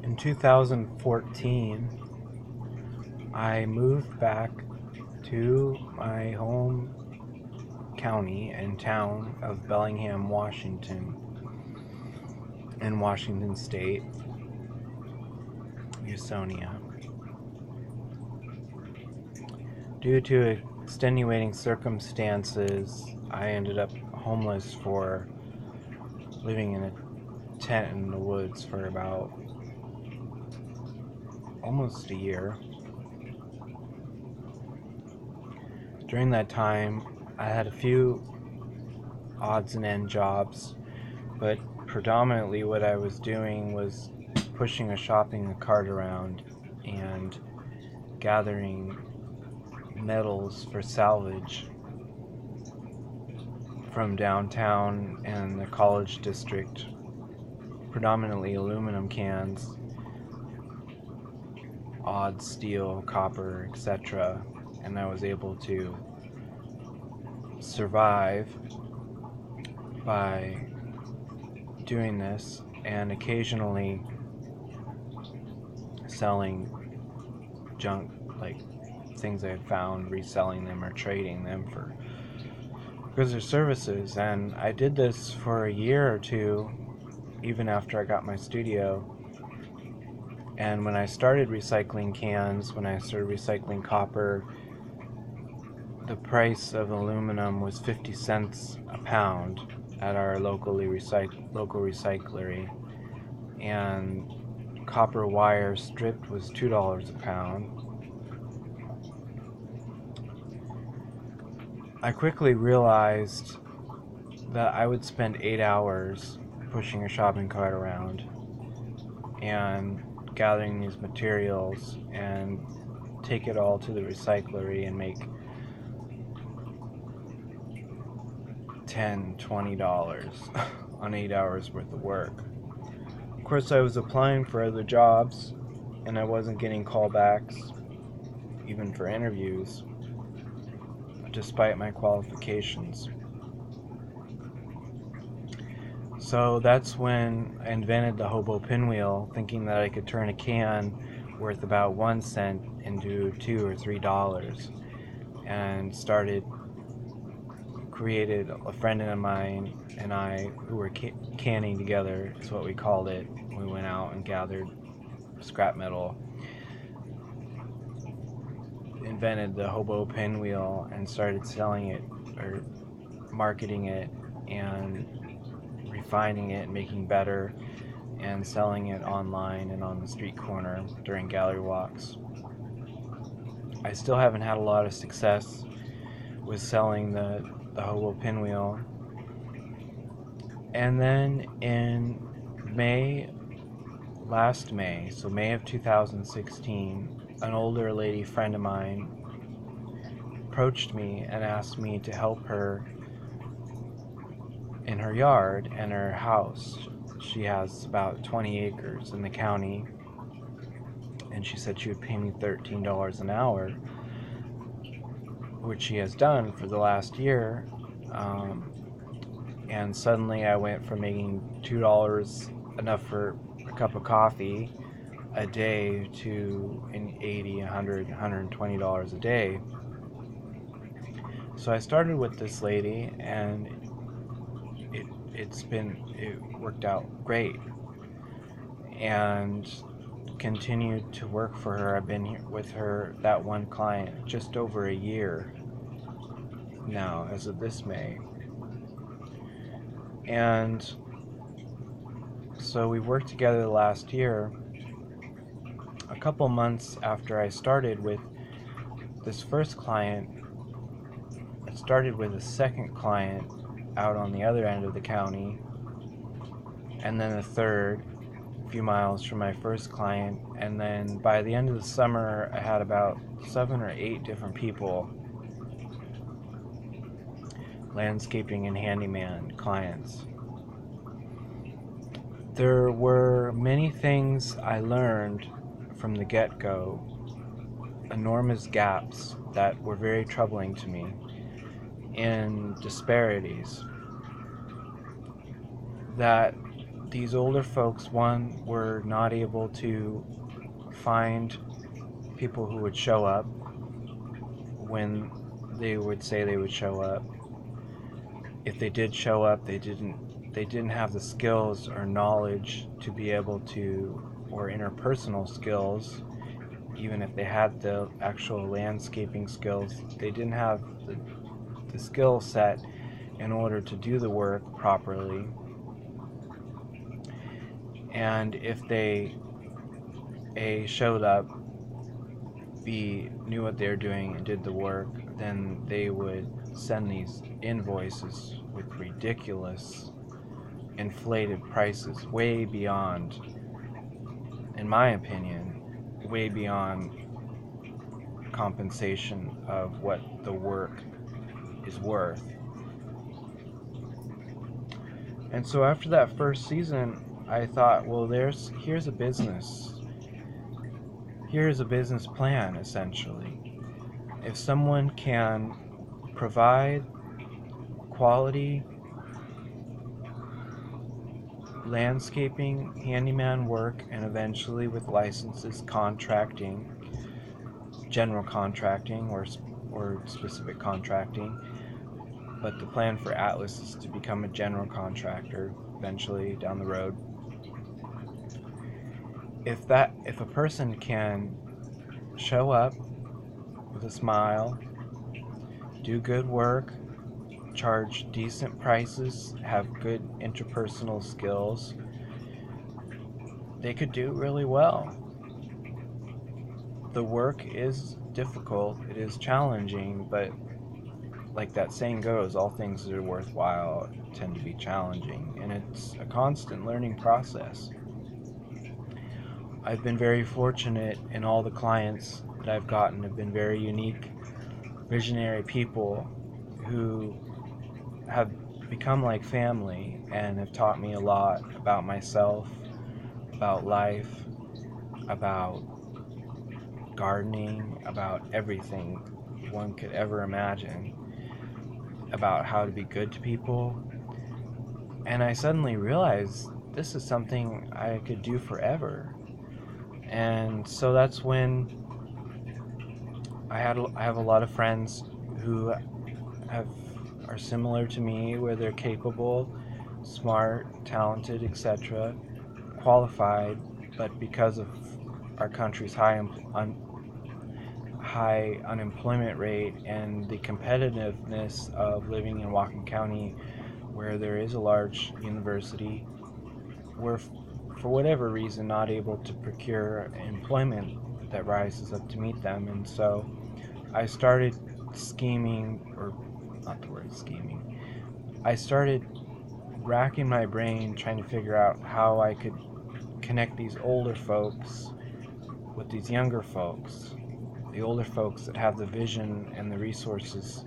In 2014, I moved back to my home county and town of Bellingham, Washington, in Washington State, Usonia. Due to extenuating circumstances, I ended up homeless for living in a tent in the woods for about almost a year. During that time, I had a few odds and end jobs, but predominantly what I was doing was pushing a shopping cart around and gathering metals for salvage from downtown and the college district, predominantly aluminum cans, odd steel, copper, etc. And I was able to survive by doing this and occasionally selling junk, like things I had found, reselling them or trading them for goods or services. And I did this for a year or two, even after I got my studio. And when I started recycling cans, when I started recycling copper, the price of aluminum was 50 cents a pound at our local recyclery, and copper wire stripped was $2 a pound. I quickly realized that I would spend 8 hours pushing a shopping cart around and gathering these materials and take it all to the recyclery and make $10, $20 on 8 hours worth of work. Of course, I was applying for other jobs and I wasn't getting callbacks, even for interviews, despite my qualifications. So that's when I invented the hobo pinwheel, thinking that I could turn a can worth about 1 cent into $2 or $3, and created a friend of mine and I, who were canning together, is what we called it. We went out and gathered scrap metal, invented the hobo pinwheel, and started selling it or marketing it and refining it, making better, and selling it online and on the street corner during gallery walks. I still haven't had a lot of success with selling the hobo pinwheel. And then in last May, so May of 2016, an older lady friend of mine approached me and asked me to help her in her yard and her house. She has about 20 acres in the county, and she said she would pay me $13 an hour, which she has done for the last year. And suddenly I went from making $2 enough for a cup of coffee a day to an $80, $100, $120 a day. So I started with this lady, and it worked out great, and continued to work for her. I've been here with her, that one client, just over a year now, as of this May. And so we worked together last year. A couple months after I started with this first client, I started with a second client out on the other end of the county, and then a third a few miles from my first client. And then by the end of the summer, I had about 7 or 8 different people, landscaping and handyman clients. There were many things I learned from the get-go, enormous gaps that were very troubling to me, in disparities that these older folks, one, were not able to find people who would show up when they would say they would show up. If they did show up, they didn't have the skills or knowledge to be able to, or interpersonal skills. Even if they had the actual landscaping skills, they didn't have the skill set in order to do the work properly. And if they A, showed up, B, knew what they were doing and did the work, then they would send these invoices with ridiculous inflated prices, way beyond, in my opinion, way beyond compensation of what the work is worth. And so after that first season, I thought, well, here's a business. Here's a business plan, essentially. If someone can provide quality landscaping, handyman work, and eventually with licenses, contracting, general contracting or specific contracting, but the plan for Atlas is to become a general contractor eventually down the road. If a person can show up with a smile, do good work, charge decent prices, have good interpersonal skills, they could do really well. The work is difficult, it is challenging, but like that saying goes, all things that are worthwhile tend to be challenging, and it's a constant learning process. I've been very fortunate, and all the clients that I've gotten have been very unique, visionary people who have become like family and have taught me a lot about myself, about life, about gardening, about everything one could ever imagine, about how to be good to people. And I suddenly realized this is something I could do forever. And so that's when I have a lot of friends who are similar to me, where they're capable, smart, talented, etc., qualified, but because of our country's high unemployment rate and the competitiveness of living in Whatcom County, where there is a large university, we're for whatever reason not able to procure employment that rises up to meet them. And so I started scheming, or not the word scheming, I started racking my brain trying to figure out how I could connect these older folks with these younger folks, the older folks that have the vision and the resources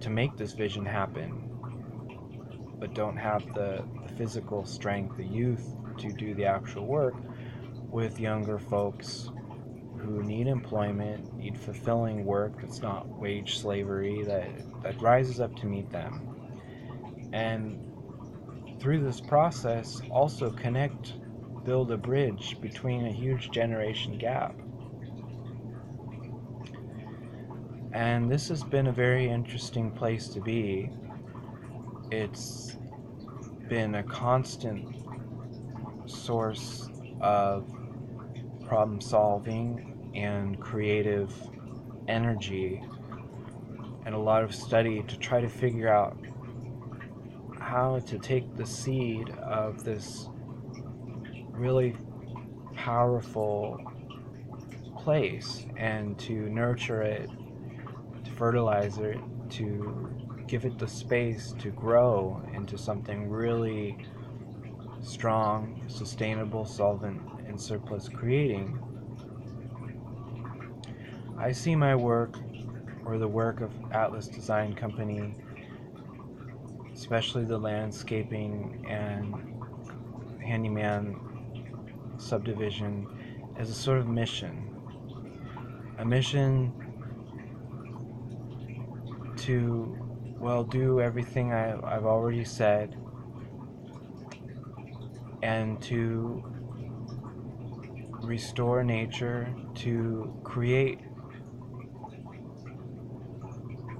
to make this vision happen, but don't have the physical strength, the youth, to do the actual work, with younger folks who need employment, need fulfilling work that's not wage slavery, that rises up to meet them. And through this process, also build a bridge between a huge generation gap. And this has been a very interesting place to be. It's been a constant source of problem solving and creative energy, and a lot of study to try to figure out how to take the seed of this really powerful place and to nurture it, to fertilize it, to give it the space to grow into something really strong, sustainable, solvent, and surplus creating. I see my work, or the work of Atlas Design Company, especially the landscaping and handyman subdivision, as a sort of mission. A mission to, well, do everything I've already said, and to restore nature, to create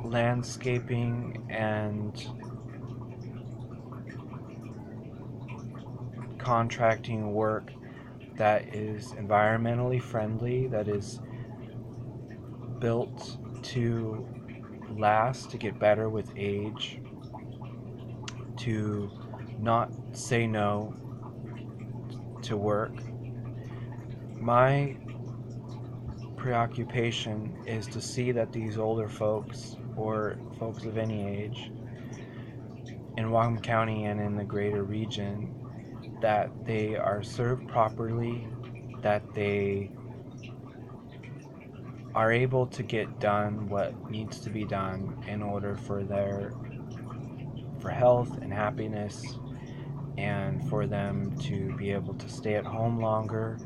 landscaping and contracting work that is environmentally friendly, that is built to last, to get better with age, to not say no to work. My preoccupation is to see that these older folks, or folks of any age, in Whatcom County and in the greater region, that they are served properly, that they are able to get done what needs to be done in order for health and happiness, and for them to be able to stay at home longer.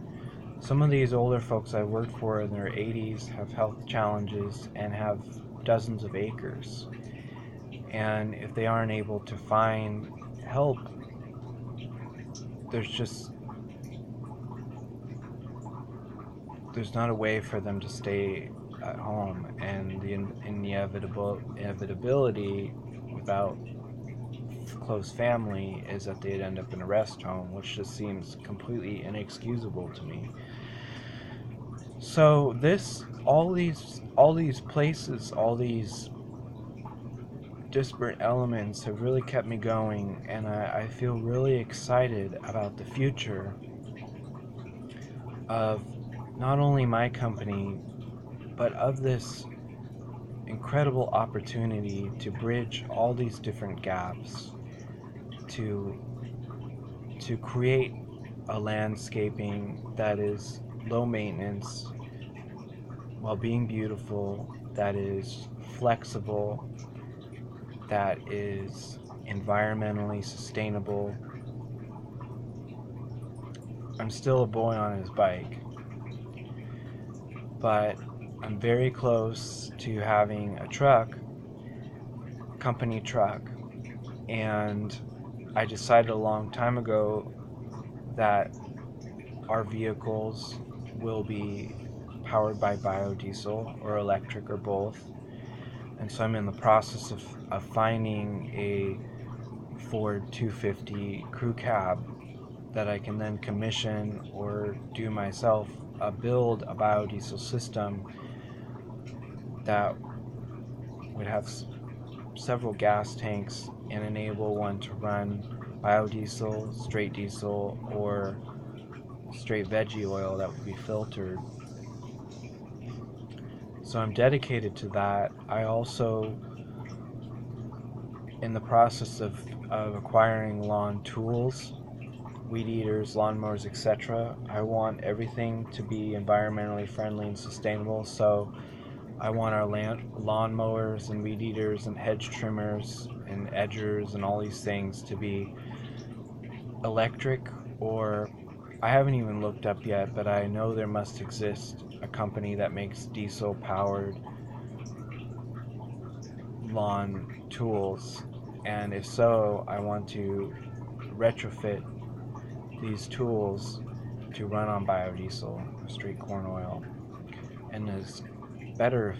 Some of these older folks I worked for in their 80s have health challenges and have dozens of acres. And if they aren't able to find help, there's not a way for them to stay at home, and the inevitability without close family is that they'd end up in a rest home, which just seems completely inexcusable to me. So all these places, all these disparate elements have really kept me going, and I feel really excited about the future of not only my company, but of this incredible opportunity to bridge all these different gaps, to create a landscaping that is low maintenance while being beautiful, that is flexible, that is environmentally sustainable. I'm still a boy on his bike, but I'm very close to having a truck, company truck, and I decided a long time ago that our vehicles will be powered by biodiesel or electric or both. And so I'm in the process of finding a Ford 250 crew cab that I can then commission or do myself, build a biodiesel system that would have several gas tanks and enable one to run biodiesel, straight diesel, or straight veggie oil that would be filtered. So I'm dedicated to that. I also, in the process of acquiring lawn tools, weed eaters, lawnmowers, etc. I want everything to be environmentally friendly and sustainable, so I want our lawnmowers and weed eaters and hedge trimmers and edgers and all these things to be electric, or I haven't even looked up yet, but I know there must exist a company that makes diesel powered lawn tools, and if so, I want to retrofit these tools to run on biodiesel, straight corn oil, and as better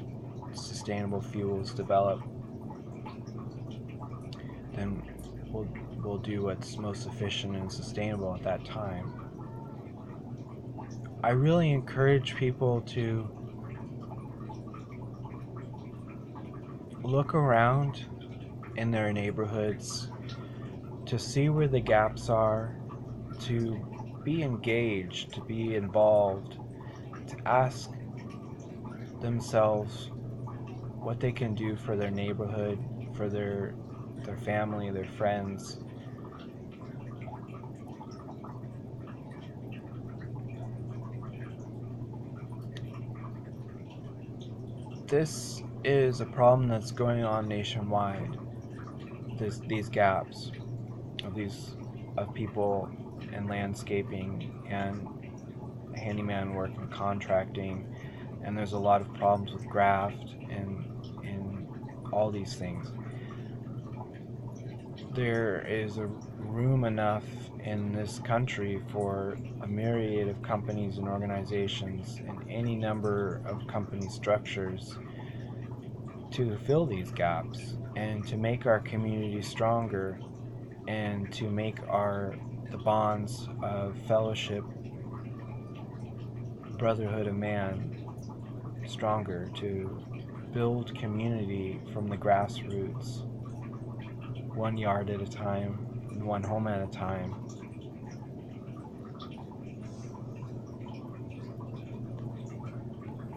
sustainable fuels develop, then we'll do what's most efficient and sustainable at that time. I really encourage people to look around in their neighborhoods to see where the gaps are, to be engaged, to be involved, to ask themselves what they can do for their neighborhood, for their family, their friends. This is a problem that's going on nationwide. These gaps of people in landscaping and handyman work and contracting, and there's a lot of problems with graft and all these things. There is a room enough in this country for a myriad of companies and organizations and any number of company structures to fill these gaps and to make our community stronger and to make the bonds of fellowship, brotherhood of man stronger, to build community from the grassroots, one yard at a time, and one home at a time,